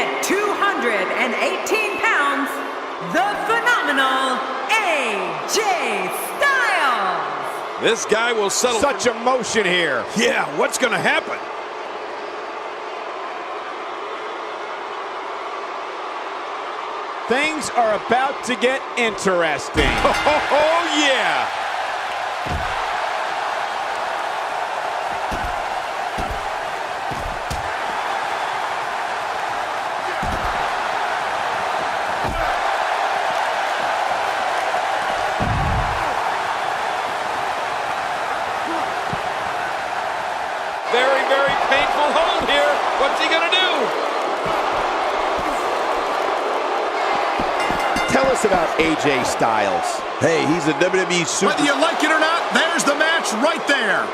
at 218 pounds, the phenomenal AJ Styles. This guy will settle. Such emotion here. Yeah, what's going to happen? Things are about to get interesting. Oh, yeah. Very, very painful hold here. What's he going to do? Tell us about AJ Styles. Hey, he's a WWE super. Whether you like it or not, there's the match right there.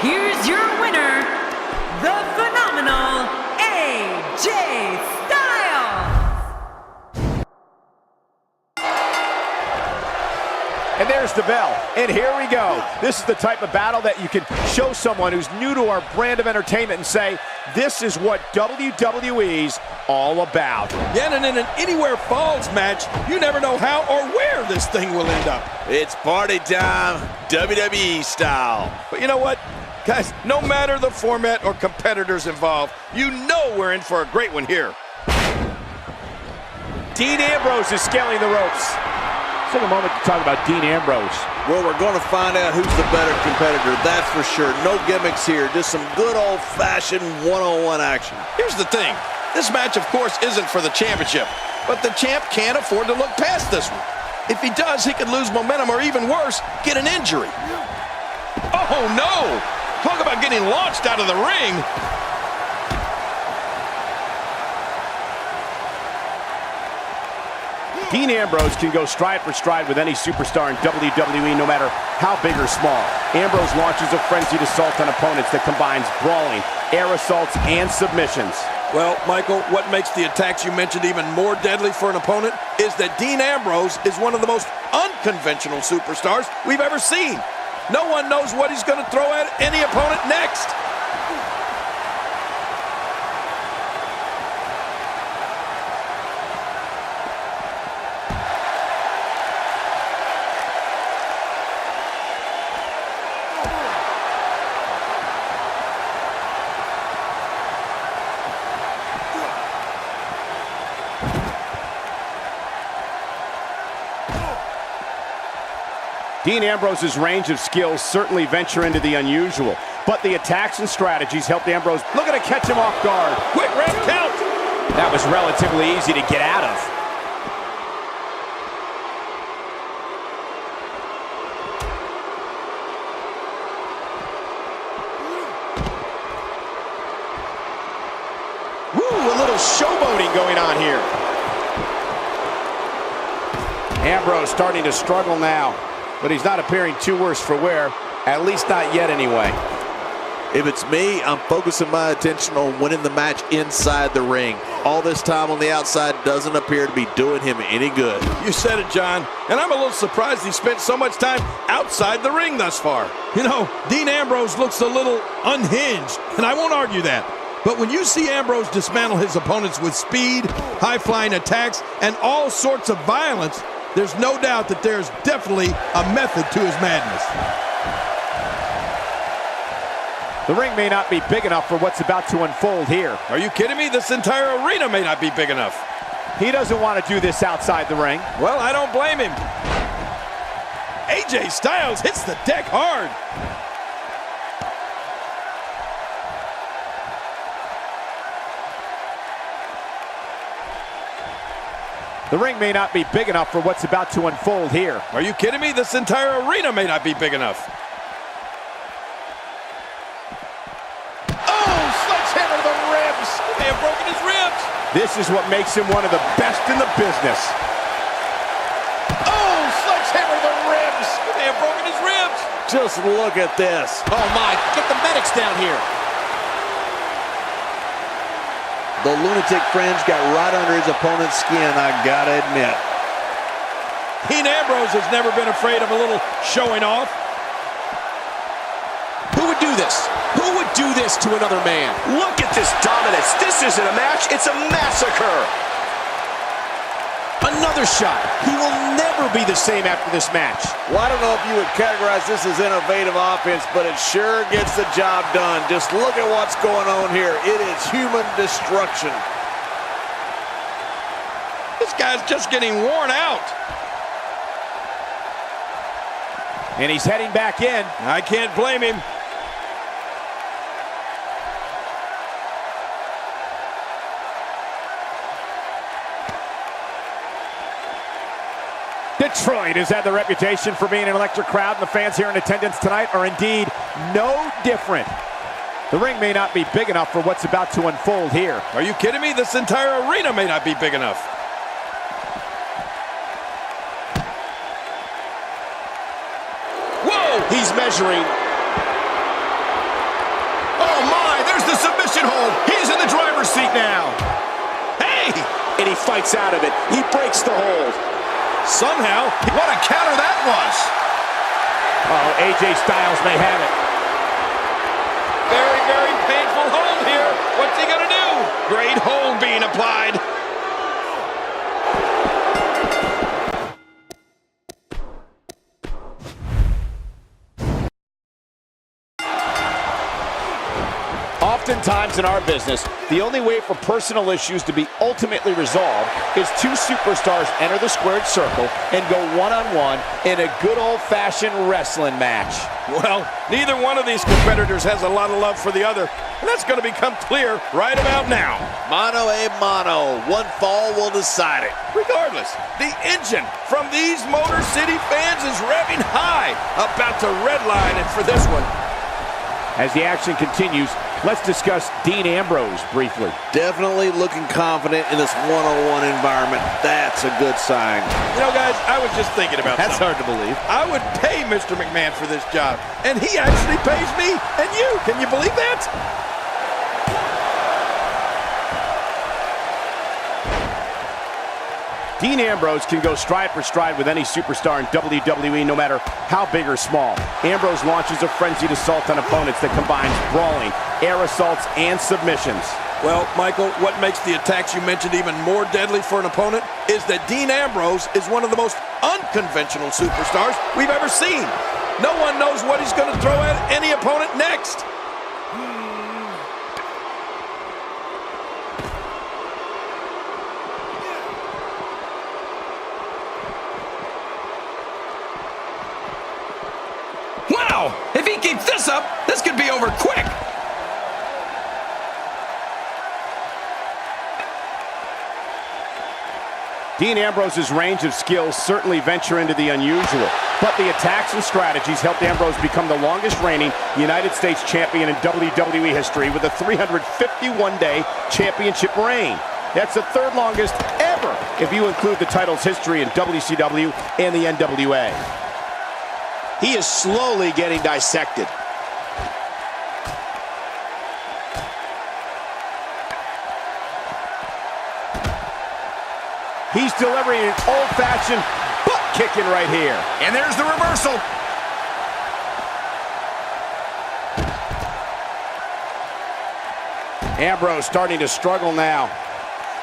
Here's your winner, the phenomenal AJ Styles. And there's the bell. And here we go. This is the type of battle that you can show someone who's new to our brand of entertainment and say, this is what WWE's all about. Yeah, and in an Anywhere Falls match, you never know how or where this thing will end up. It's party time, WWE style. But you know what? Guys, no matter the format or competitors involved, you know we're in for a great one here. Dean Ambrose is scaling the ropes. Let's take a moment to talk about Dean Ambrose. Well, we're going to find out who's the better competitor, that's for sure. No gimmicks here, just some good old-fashioned one-on-one action. Here's the thing. This match, of course, isn't for the championship, but the champ can't afford to look past this one. If he does, he could lose momentum or even worse, get an injury. Oh, no! Talk about getting launched out of the ring. Dean Ambrose can go stride for stride with any superstar in WWE, no matter how big or small. Ambrose launches a frenzied assault on opponents that combines brawling, air assaults, and submissions. Well, Michael, what makes the attacks you mentioned even more deadly for an opponent is that Dean Ambrose is one of the most unconventional superstars we've ever seen. No one knows what he's going to throw at any opponent next. Dean Ambrose's range of skills certainly venture into the unusual, but the attacks and strategies helped Ambrose looking to catch him off guard. Quick ref count! That was relatively easy to get out of. Woo, a little showboating going on here. Ambrose starting to struggle now, but he's not appearing too worse for wear, at least not yet anyway. If it's me, I'm focusing my attention on winning the match inside the ring. All this time on the outside doesn't appear to be doing him any good. You said it, John, and I'm a little surprised he spent so much time outside the ring thus far. You know, Dean Ambrose looks a little unhinged, and I won't argue that. But when you see Ambrose dismantle his opponents with speed, high-flying attacks, and all sorts of violence, there's no doubt that there's definitely a method to his madness. The ring may not be big enough for what's about to unfold here. Are you kidding me? This entire arena may not be big enough. He doesn't want to do this outside the ring. Well, I don't blame him. AJ Styles hits the deck hard. The ring may not be big enough for what's about to unfold here. Are you kidding me? This entire arena may not be big enough. Oh, sledgehammer to the ribs. He may have broken his ribs. This is what makes him one of the best in the business. Oh, sledgehammer to the ribs. He may have broken his ribs. Just look at this. Oh my, get the medics down here. The lunatic fringe got right under his opponent's skin, I gotta admit. Dean Ambrose has never been afraid of a little showing off. would do this? Who would do this to another man? Look at this dominance. This isn't a match, it's a massacre. Another shot. He will never be the same after this match. Well, I don't know if you would categorize this as innovative offense, but it sure gets the job done. Just look at what's going on here. It is human destruction. This guy's just getting worn out. And he's heading back in. I can't blame him. Detroit has had the reputation for being an electric crowd, and the fans here in attendance tonight are indeed no different. The ring may not be big enough for what's about to unfold here. Are you kidding me? This entire arena may not be big enough. Whoa! He's measuring. Oh my, there's the submission hold. He's in the driver's seat now. Hey! And he fights out of it. He breaks the hold. Somehow. What a counter that was. Oh, AJ Styles may have it. Very, very painful hold here. What's he gonna do? Great hold being applied. Oftentimes in our business, the only way for personal issues to be ultimately resolved is two superstars enter the squared circle and go one-on-one in a good old-fashioned wrestling match. Well, neither one of these competitors has a lot of love for the other, and that's going to become clear right about now. Mano a mano. One fall will decide it. Regardless, the engine from these Motor City fans is revving high, about to redline it for this one. As the action continues, let's discuss Dean Ambrose briefly. Definitely looking confident in this one-on-one environment. That's a good sign. You know, guys, I was just thinking about That's something. hard to believe. I would pay Mr. McMahon for this job, and he actually pays me and you. Can you believe that? Dean Ambrose can go stride for stride with any superstar in WWE, no matter how big or small. Ambrose launches a frenzied assault on opponents that combines brawling, air assaults, and submissions. Well, Michael, what makes the attacks you mentioned even more deadly for an opponent is that Dean Ambrose is one of the most unconventional superstars we've ever seen. No one knows what he's going to throw at any opponent next. Wow! If he keeps this up, this could be over quick. Dean Ambrose's range of skills certainly venture into the unusual, but the attacks and strategies helped Ambrose become the longest reigning United States champion in WWE history with a 351-day championship reign. That's the third longest ever if you include the title's history in WCW and the NWA. He is slowly getting dissected. He's delivering an old-fashioned butt-kicking right here. And there's the reversal. Ambrose starting to struggle now.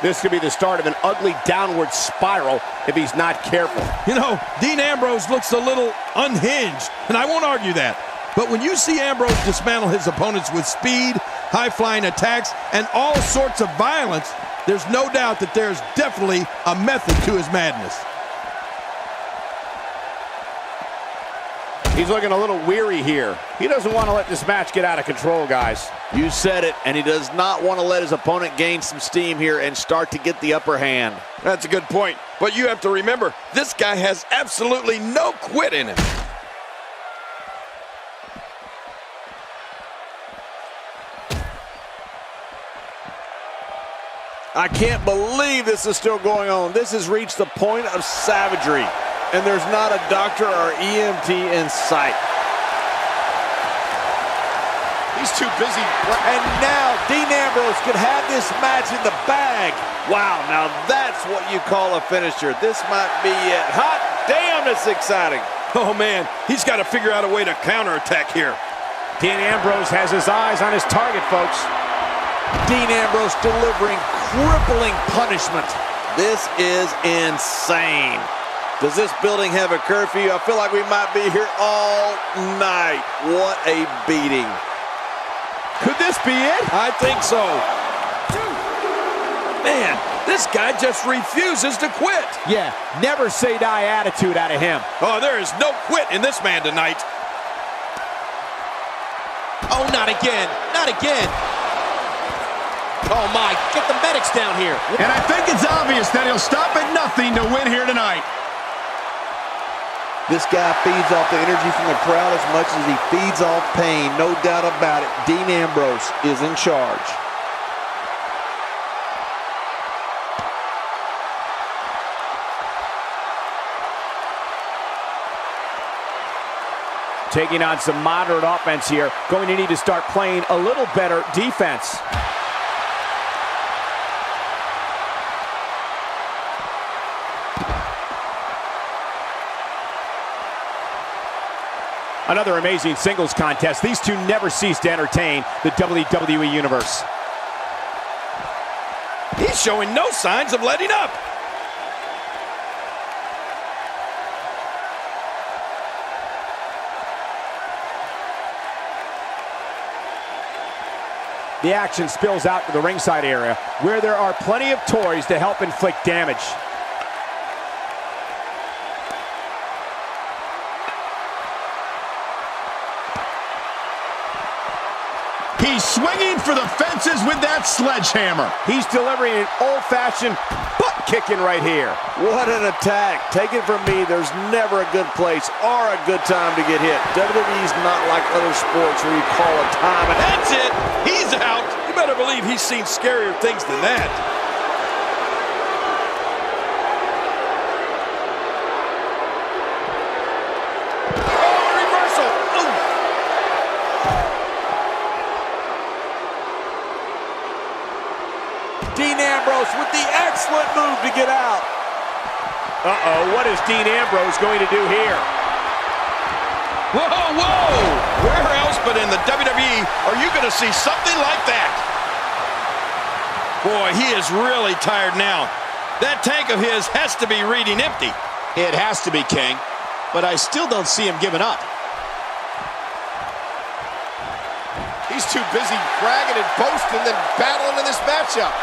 This could be the start of an ugly downward spiral if he's not careful. You know, Dean Ambrose looks a little unhinged, and I won't argue that. But when you see Ambrose dismantle his opponents with speed, high-flying attacks, and all sorts of violence, there's no doubt that there's definitely a method to his madness. He's looking a little weary here. He doesn't want to let this match get out of control, guys. You said it, and he does not want to let his opponent gain some steam here and start to get the upper hand. That's a good point. But you have to remember, this guy has absolutely no quit in him. I can't believe this is still going on. This has reached the point of savagery, and there's not a doctor or EMT in sight. He's too busy. And now Dean Ambrose could have this match in the bag. Wow, now that's what you call a finisher. This might be it. Hot damn, it's exciting. Oh, man, he's got to figure out a way to counterattack here. Dean Ambrose has his eyes on his target, folks. Dean Ambrose delivering crippling punishment. This is insane. Does this building have a curfew? I feel like we might be here all night. What a beating. Could this be it? I think so. Man, this guy just refuses to quit. Yeah, never say die attitude out of him. Oh, there is no quit in this man tonight. Oh, not again. Not again. Oh, my. Get the medics down here. And I think it's obvious that he'll stop at nothing to win here tonight. This guy feeds off the energy from the crowd as much as he feeds off pain. No doubt about it. Dean Ambrose is in charge. Taking on some moderate offense here. Going to need to start playing a little better defense. Another amazing singles contest. These two never cease to entertain the WWE Universe. He's showing no signs of letting up. The action spills out to the ringside area, where there are plenty of toys to help inflict damage. He's swinging for the fences with that sledgehammer. He's delivering an old-fashioned butt kicking right here. What an attack. Take it from me, there's never a good place or a good time to get hit. WWE's not like other sports where you call a time. That's it. He's out. You better believe he's seen scarier things than that. Oh, reversal. Ooh. Dean Ambrose with the excellent move to get out. Uh-oh, what is Dean Ambrose going to do here? Whoa, whoa! Where else but in the WWE are you going to see something like that? Boy, he is really tired now. That tank of his has to be reading empty. It has to be, King. But I still don't see him giving up. He's too busy bragging and boasting than battling in this matchup.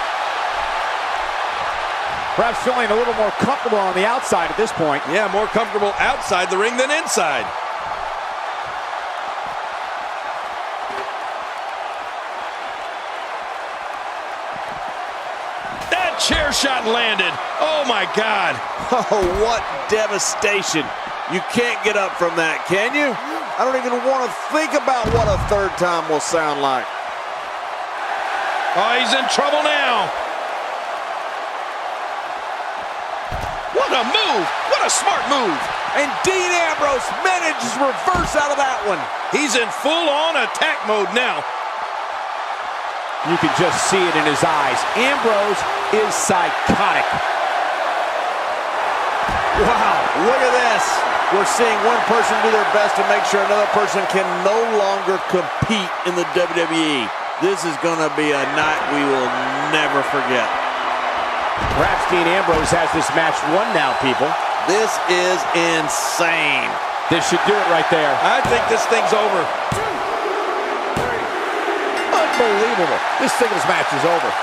Perhaps feeling a little more comfortable on the outside at this point. Yeah, more comfortable outside the ring than inside. That chair shot landed. Oh, my God. Oh, what devastation. You can't get up from that, can you? I don't even want to think about what a third time will sound like. Oh, he's in trouble now. What a move! What a smart move! And Dean Ambrose manages to reverse out of that one. He's in full-on attack mode now. You can just see it in his eyes. Ambrose is psychotic. Wow, look at this. We're seeing one person do their best to make sure another person can no longer compete in the WWE. This is going to be a night we will never forget. Perhaps Dean Ambrose has this match won now, people. This is insane. This should do it right there. I think this thing's over. Unbelievable. This singles match is over.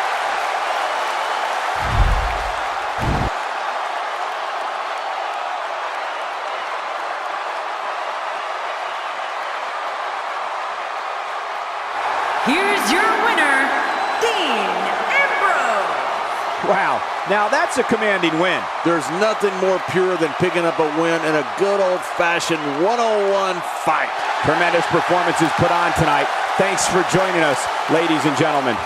Here's your winner, Dean Ambrose. Wow, now that's a commanding win. There's nothing more pure than picking up a win in a good old-fashioned one-on-one fight. Tremendous performances put on tonight. Thanks for joining us, ladies and gentlemen.